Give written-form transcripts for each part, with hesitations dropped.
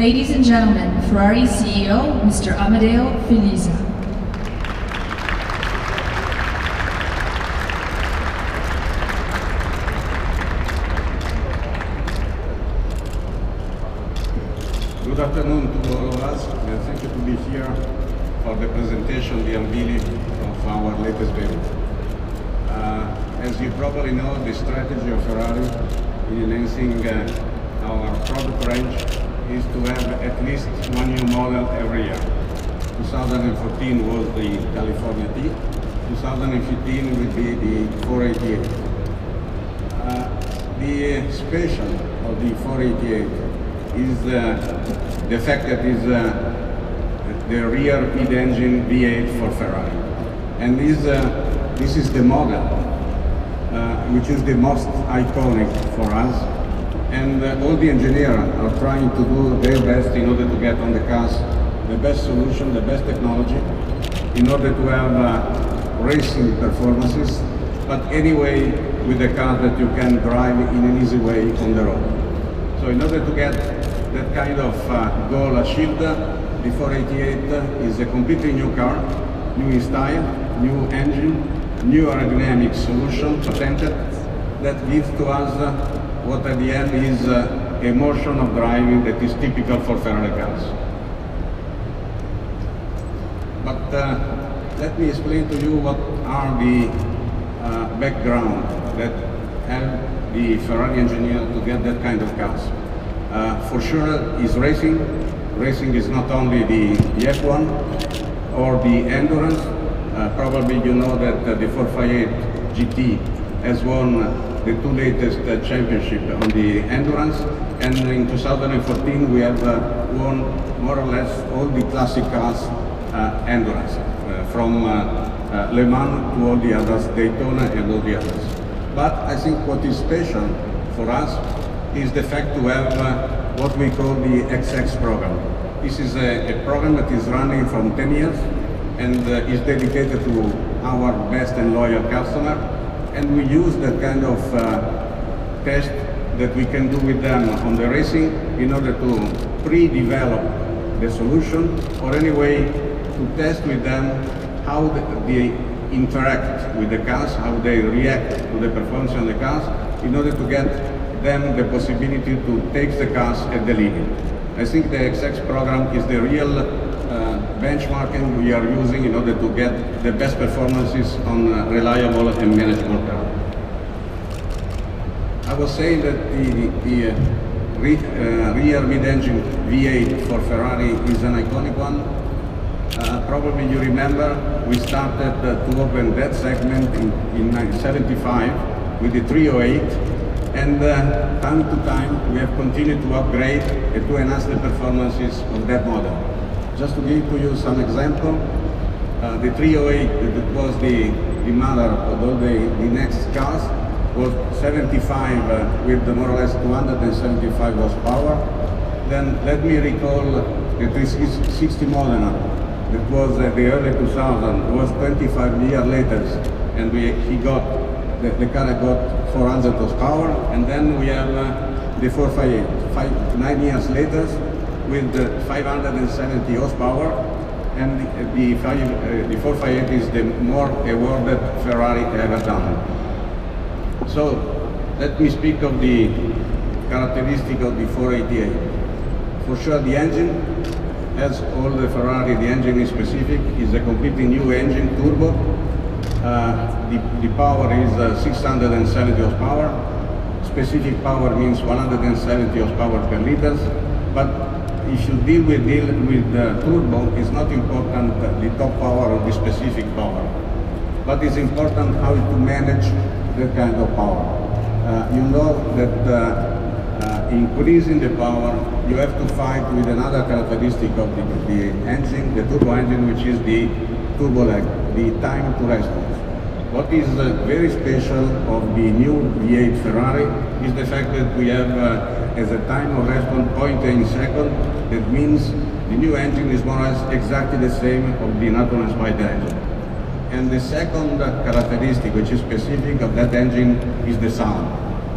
Ladies and gentlemen, Ferrari CEO, Mr. Amedeo Felisa. Good afternoon to all of us, and thank you to be here for the presentation, the unveiling of our latest vehicle. As you probably know, the strategy of Ferrari in enhancing our product range is to have at least one new model every year. 2014 was the California T, 2015 will be the 488. The special of the 488 is the fact that it's the rear mid-engine V8 for Ferrari. And this is the model which is the most iconic for us. And all the engineers are trying to do their best in order to get on the cars the best solution, the best technology, in order to have racing performances, but anyway with a car that you can drive in an easy way on the road. So in order to get that kind of goal achieved, the 488 is a completely new car, new in style, new engine, new aerodynamic solution patented that gives to us what at the end is a motion of driving that is typical for Ferrari cars. But let me explain to you what are the background that help the Ferrari engineer to get that kind of cars. For sure is racing. Racing is not only the F1 or the endurance. Probably you know that the 458 GT has won the two latest championships on the endurance, and in 2014 we have won more or less all the classic cars endurance, from Le Mans to all the others, Daytona and all the others. But I think what is special for us is the fact to have what we call the XX program. This is a program that is running from 10 years and is dedicated to our best and loyal customer. And we use that kind of test that we can do with them on the racing in order to pre-develop the solution, or anyway to test with them how they interact with the cars, how they react to the performance of the cars, in order to get them the possibility to take the cars at the limit. I think the XX program is the real benchmarking we are using in order to get the best performances on reliable and manageable cars. I was saying that the rear mid-engine V8 for Ferrari is an iconic one. Probably you remember we started to open that segment in 1975 with the 308, and time to time we have continued to upgrade and to enhance the performances of that model. Just to give to you some example, the 308 that was the mother of all the next cars was 75 with more or less 275 horsepower. Then let me recall the 360 Modena that was the early 2000, was 25 years later, and the car got 400 horsepower, and then we have the 458, 9 years later, with 570 horsepower, and the 458 is the more awarded Ferrari ever done. So let me speak of the characteristic of the 488. For sure the engine, as all the Ferrari, the engine is specific, is a completely new engine, turbo. The power is 670 horsepower. Specific power means 170 horsepower per liter, but if you deal with turbo, it's not important the top power or the specific power, but it's important how to manage that kind of power. You know that increasing the power, you have to fight with another characteristic of the engine, the turbo engine, which is the turbo lag, the time to response. What is very special of the new V8 Ferrari is the fact that we have as a time of response 0.8 seconds. That means the new engine is more or less exactly the same of the natural aspirated engine. And the second characteristic which is specific of that engine is the sound.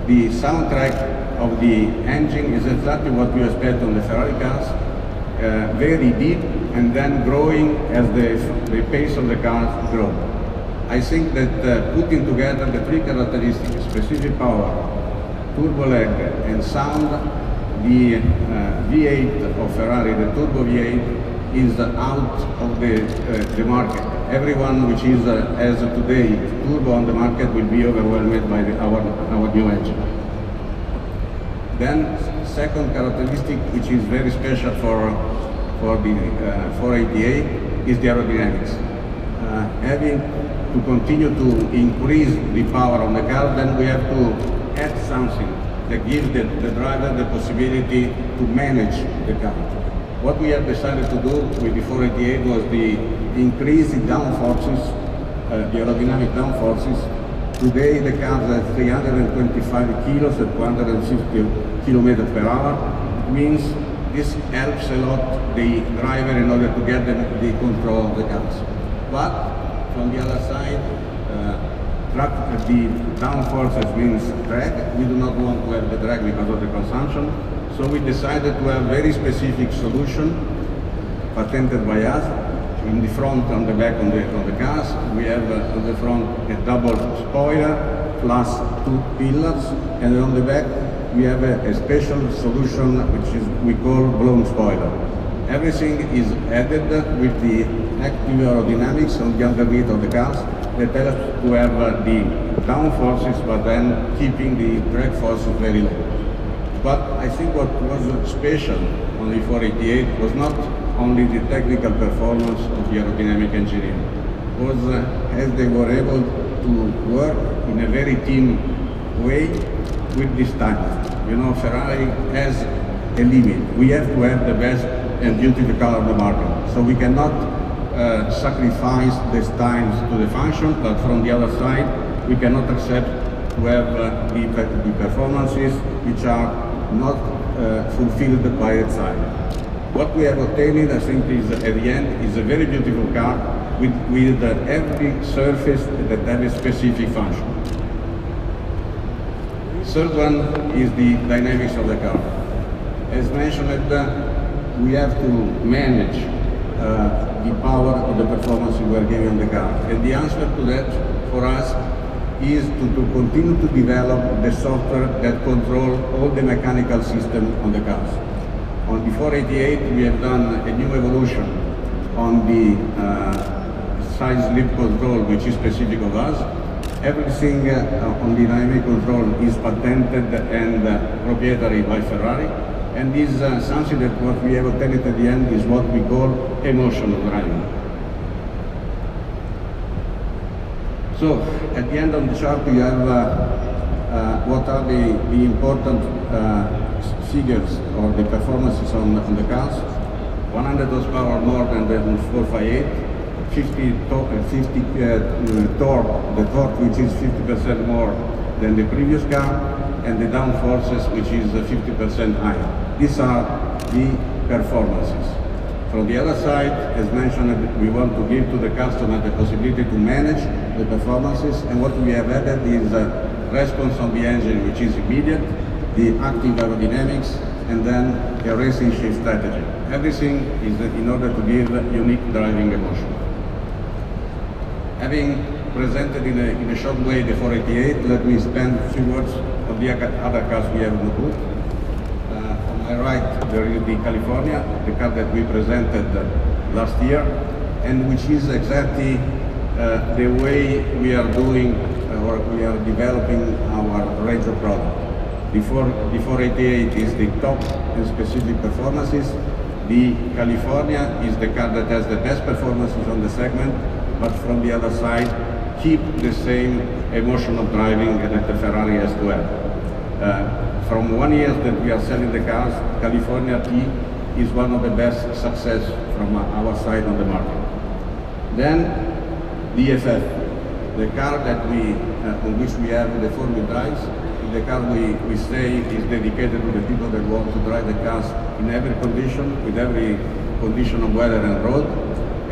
The soundtrack of the engine is exactly what we expect on the Ferrari cars, very deep and then growing as the pace of the cars grow. I think that putting together the three characteristics, specific power, turbo lag and sound, the V8 of Ferrari, the turbo V8, is out of the market. Everyone which is as of today turbo on the market will be overwhelmed by our new engine. Then second characteristic which is very special for the 488 is the aerodynamics. Having to continue to increase the power on the car, then we have to add something that gives the driver the possibility to manage the car. What we have decided to do with the 488 was the increase in downforces, the aerodynamic downforces. Today the car has 325 kilos at 150 kilometers per hour. It means this helps a lot the driver in order to get the control of the cars. But from the other side, the downforces means drag. We do not want to have the drag because of the consumption. So we decided to have a very specific solution patented by us. In the front, on the back, on the cars, we have on the front a double spoiler plus two pillars, and on the back we have a special solution which is we call blown spoiler. Everything is added with the active aerodynamics on the underneath of the cars that helps to have the down forces, but then keeping the drag forces very low. But I think what was special on the 488 was not only the technical performance of the aerodynamic engineering, was as they were able to work in a very team way with this time. You know, Ferrari has a limit. We have to have the best and beautiful car on the market. So we cannot sacrifice the styles to the function, but from the other side, we cannot accept to have the performances which are not fulfilled by its side. What we have obtained, I think, is at the end, is a very beautiful car with every surface that has a specific function. Third one is the dynamics of the car. As mentioned, we have to manage the power of the performance we are giving on the car. And the answer to that for us is to continue to develop the software that controls all the mechanical system on the cars. On the 488 we have done a new evolution on the side slip control, which is specific of us. Everything on the dynamic control is patented and proprietary by Ferrari. And this is something that what we have obtained at the end is what we call emotional driving. So, at the end of the chart you have what are the important figures or the performances on the cars. 100 horsepower more than the 458, 50 torque, the torque which is 50% more than the previous car, and the down forces which is 50% higher. These are the performances. From the other side, as mentioned, we want to give to the customer the possibility to manage the performances, and what we have added is response on the engine, which is immediate, the active aerodynamics, and then a racing shift strategy. Everything is in order to give unique driving emotion. Having presented in a short way the 488, let me spend a few words on the other cars we have in the booth. On my right, there is the California, the car that we presented last year, and which is exactly the way we are doing or we are developing our range of products. The 488 is the top and specific performances. The California is the car that has the best performances on the segment, but from the other side, keep the same emotional driving that the Ferrari has to have. From 1 year that we are selling the cars, California T is one of the best success from our side on the market. Then the FF, the car that on which we have the 4-wheel drives, the car we say is dedicated to the people that want to drive the cars in every condition, with every condition of weather and road.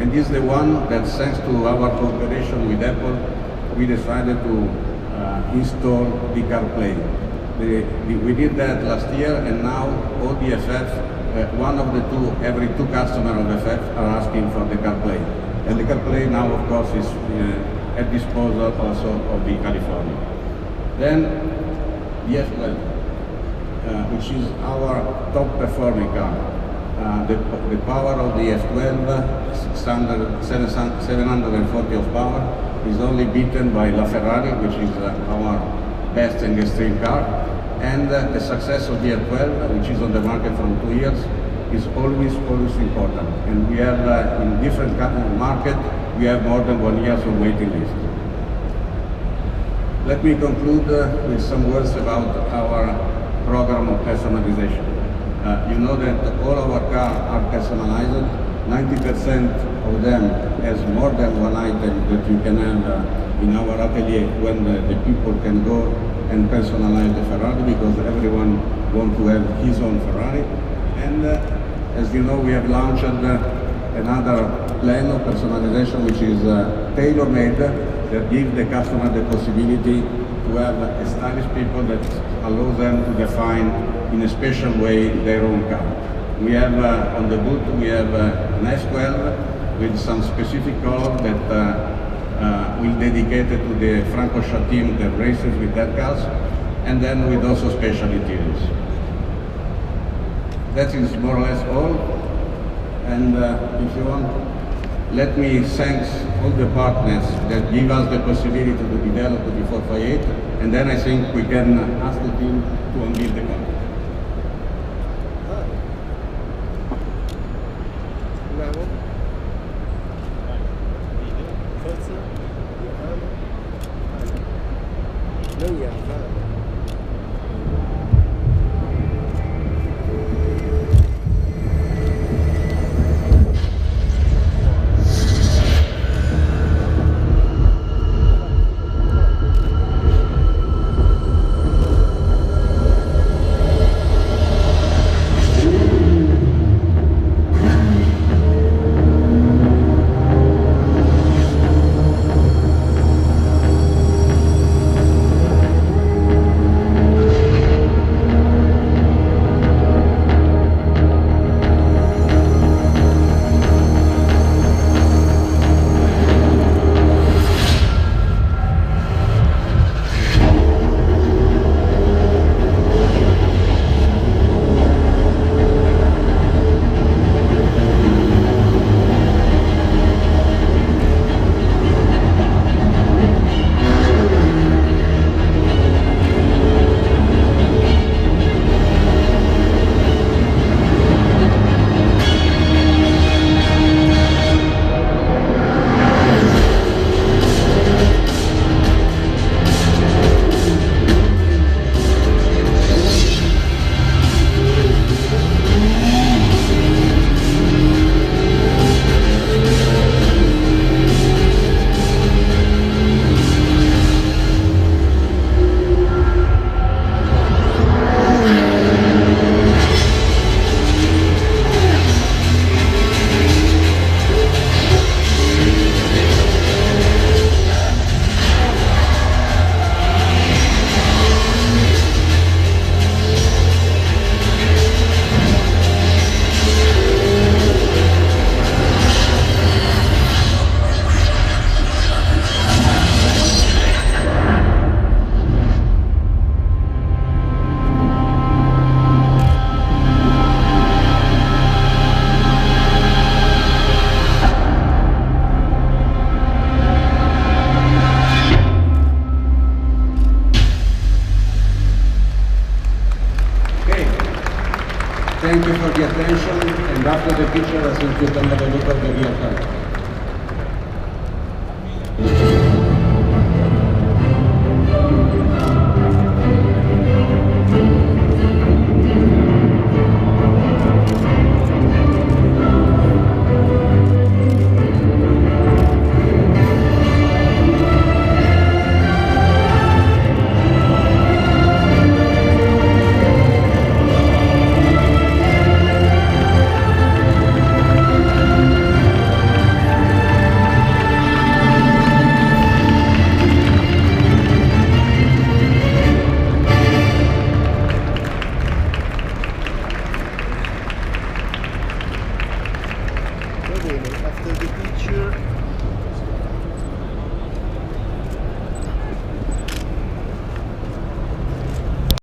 And this is the one that, thanks to our cooperation with Apple, we decided to install the CarPlay. We did that last year, and now all the FF, every two customers of FF are asking for the CarPlay. And the CarPlay now, of course, is at disposal also of the California. Then the F12, which is our top performing car. The power of the F12, standard 740 horsepower, is only beaten by La Ferrari, which is our best and extreme car. And the success of the F12, which is on the market for 2 years, is always important. And we have, in different markets, we have more than 1 year of waiting list. Let me conclude with some words about our program of personalization. You know that all our cars are personalized. 90% of them has more than one item that you can have in our atelier when the people can go and personalize the Ferrari, because everyone wants to have his own Ferrari. And as you know, we have launched another plan of personalization which is tailor-made, that gives the customer the possibility to have a stylish people that allows them to define in a special way their own car. We have on the boot, we have an S12 with some specific color that will dedicate it to the Francorchamps team that races with that cars, and then with also special interiors. That is more or less all. And if you want, let me thank all the partners that give us the possibility to develop the 458, and then I think we can ask the team to unveil the content. Thank you for the attention, and after the picture, I think you can have a look at the real car.